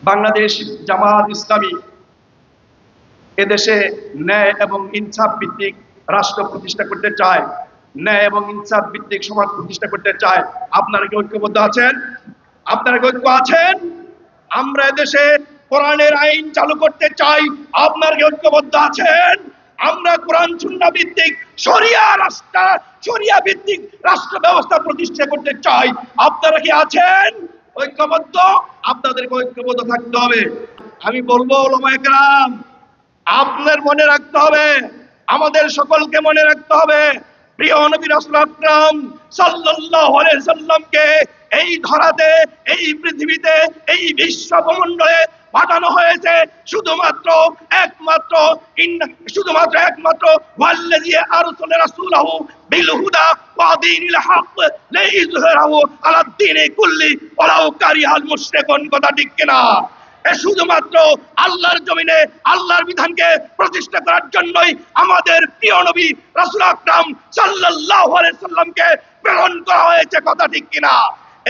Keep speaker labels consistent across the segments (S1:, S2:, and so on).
S1: বাংলাদেশ জামাত ইসলামী এদেশে ন্যায় এবং ইনসাফ ভিত্তিক রাষ্ট্র প্রতিষ্ঠা করতে চায়, ন্যায় এবং ইনসাফ ভিত্তিক সমাজ প্রতিষ্ঠা করতে চায়। আপনারা কি ঐক্যবদ্ধ আছেন? আপনারা কি ঐক্য আছেন? আমরা এদেশে কোরআনের আইন চালু করতে চাই। আপনারা কি ঐক্যবদ্ধ আছেন? আমরা কোরআন সুন্নাহ ভিত্তিক শরিয়া ভিত্তিক রাষ্ট্র ব্যবস্থা প্রতিষ্ঠা করতে চাই। আপনারা কি আছেন ঐক্যবদ্ধ? আপনাদেরকে ঐক্যবদ্ধ থাকতে হবে। আমি বলবো উলামায়ে কেরাম, আপনার মনে রাখতে হবে, আমাদের সকলকে মনে রাখতে হবে, প্রিয় নবী রাসূল আকরাম সাল্লাল্লাহু আলাইহি সাল্লামকে এই ধরাতে, এই পৃথিবীতে, এই বিশ্ব ব্রহ্মাণ্ডে পাঠানো হয়েছে শুধুমাত্র একমাত্র ওয়াল্লাযী আরসালা রাসূলাহু বিল হুদা ওয়া দীনিল হক লিইযহিরাহু আলাদ দীনি কুল্লি ওয়ালাউ কারিহাল মুশরিকুন। কথা ঠিক কিনা? শুধুমাত্র আল্লাহর জমিনে আল্লাহর বিধানকে প্রতিষ্ঠা করার জন্যই আমাদের প্রিয় নবী রাসূল আকরাম সাল্লাল্লাহু আলাইহি সাল্লামকে প্রেরণ করা হয়েছে। কথা ঠিক কিনা?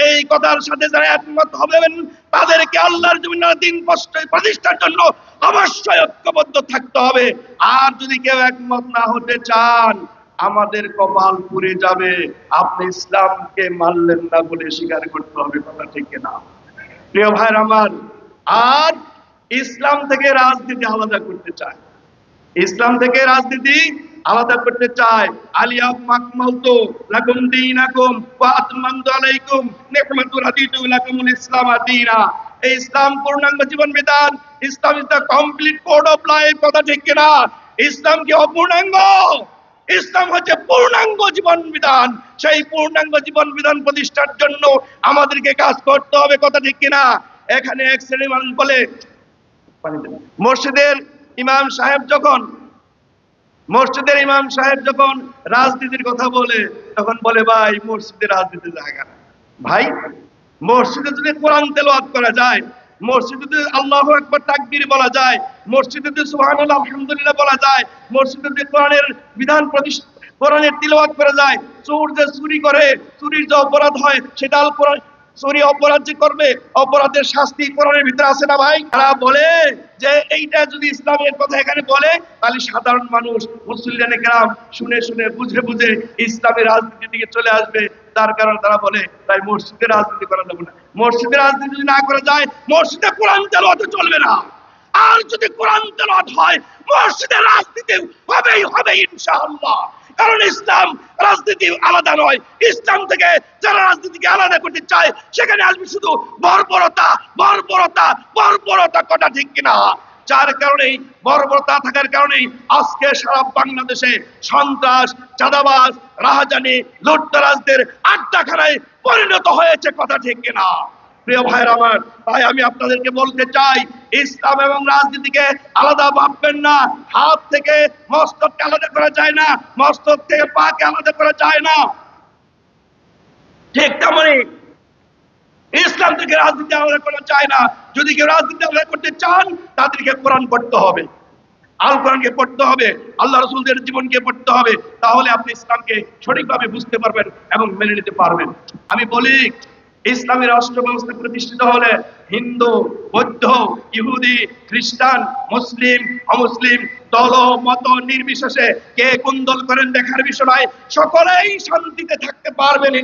S1: এই কথার সাথে যারা একমত হবেন তাদেরকে আল্লাহর জমিনে দিন প্রতিষ্ঠার জন্য অবশ্যই ঐক্যবদ্ধ থাকতে হবে। আর যদি কেউ একমত না হতে চান, আমাদের কপাল পুড়ে যাবে। আপনি ইসলামকে মানলেন না বলে স্বীকার করতে হবে। কথা ঠিক কিনা? প্রিয় ভাইরা আমার, আর ইসলাম থেকে রাজনীতি আলাদা করতে চায়, ইসলাম থেকে রাজনীতি আলাদা করতে চায়। আলিয়াউম আকমালতু লাকুম দীনাকুম ওয়া আতমামতু আলাইকুম নি'মাতি রাদিতু লাকুমুল ইসলাম দীনা। এই ইসলাম পূর্ণাঙ্গ জীবন বিধান। Islam is the complete code of life. কথা ঠিক কিনা? ইসলাম কি অপূর্ণাঙ্গ? ইসলাম হচ্ছে পূর্ণাঙ্গ জীবন বিধান। সেই পূর্ণাঙ্গ জীবন বিধান প্রতিষ্ঠার জন্য আমাদেরকে কাজ করতে হবে। কথা ঠিক কিনা? এখানে এক শ্রেণীর মানুষ বলে, মসজিদের ইমাম সাহেব যখন রাজনীতির কথা বলে, তখন বলে ভাই মসজিদে রাজনীতির জায়গা না। ভাই, মসজিদে যদি কোরআন তেলাওয়াত করা যায়, মসজিদে যদি আল্লাহু আকবার তাকবীর বলা যায়, মসজিদে যদি সুবহানাল্লাহ আলহামদুলিল্লাহ বলা যায়, মসজিদে যদি কোরআনের বিধান কোরআনের তিলাওয়াত করা যায়, চোর যে চুরি করে, চুরির যে অপরাধ হয় সেটা কোরআন, চুরি অপরাধ যে করবে অপরাধের শাস্তি কোরআনের ভিতরে আছে না ভাই? তারা বলে যে এইটা যদি ইসলামের কথা এখানে বলে, তাহলে সাধারণ মানুষ মুসলিয়ানে কেরাম শুনে শুনে বুঝে বুঝে ইসলামী রাজনীতির দিকে চলে আসবে। তার কারণে তারা বলে তাই মসজিদে রাজনীতি করা যাবে না। মসজিদে রাজনীতি যদি না করা যায়, মসজিদে কোরআন তেলাওয়াত চলবে না। আর যদি কোরআন তেলাওয়াত হয়, মসজিদে রাজনীতি হবে ইনশাআল্লাহ। কারণ ইসলাম রাজনীতি আলাদা নয়। ইসলাম থেকে যারা রাজনীতিকে আলাদা করতে চায়, সেখানে আসবে শুধু বর্বরতা, বর্বরতা, বর্বরতা। কথা ঠিক কিনা? যার কারণেই, বর্বরতা থাকার কারণেই আজকে সারা বাংলাদেশে সন্ত্রাস, চাঁদাবাজ, রাহাজানি, লুটতরাজদের আড্ডাখানায় পরিণত হয়েছে। কথা ঠিক কিনা? প্রিয় ভাইরা আমার, তাই আমি আপনাদেরকে বলতে চাই, ইসলাম এবং রাজনীতিকে আলাদা ভাববেন না। হাত থেকে মস্তককে আলাদা করা যায় না, মস্তক থেকে পাকে আলাদা করা যায় না। ঠিক তেমনি ইসলাম থেকে রাজনীতি আলাদা করা যায় না। যদি কেউ রাজনীতি আলাদা করতে চান, তাদেরকে কোরআন পড়তে হবে, আল কোরআনকে পড়তে হবে, আল্লাহ রাসূলের জীবনকে পড়তে হবে। তাহলে আপনি ইসলামকে সঠিকভাবে বুঝতে পারবেন এবং মেনে নিতে পারবেন। আমি বলি, ইসলামী রাষ্ট্র ব্যবস্থা প্রতিষ্ঠিত হলে হিন্দু, বৌদ্ধ, ইহুদি, খ্রিস্টান, মুসলিম, অমুসলিম, দল মত নির্বিশেষে কে কোন দল করেন দেখার বিষয় নয়, সকলেই শান্তিতে থাকতে পারবেন।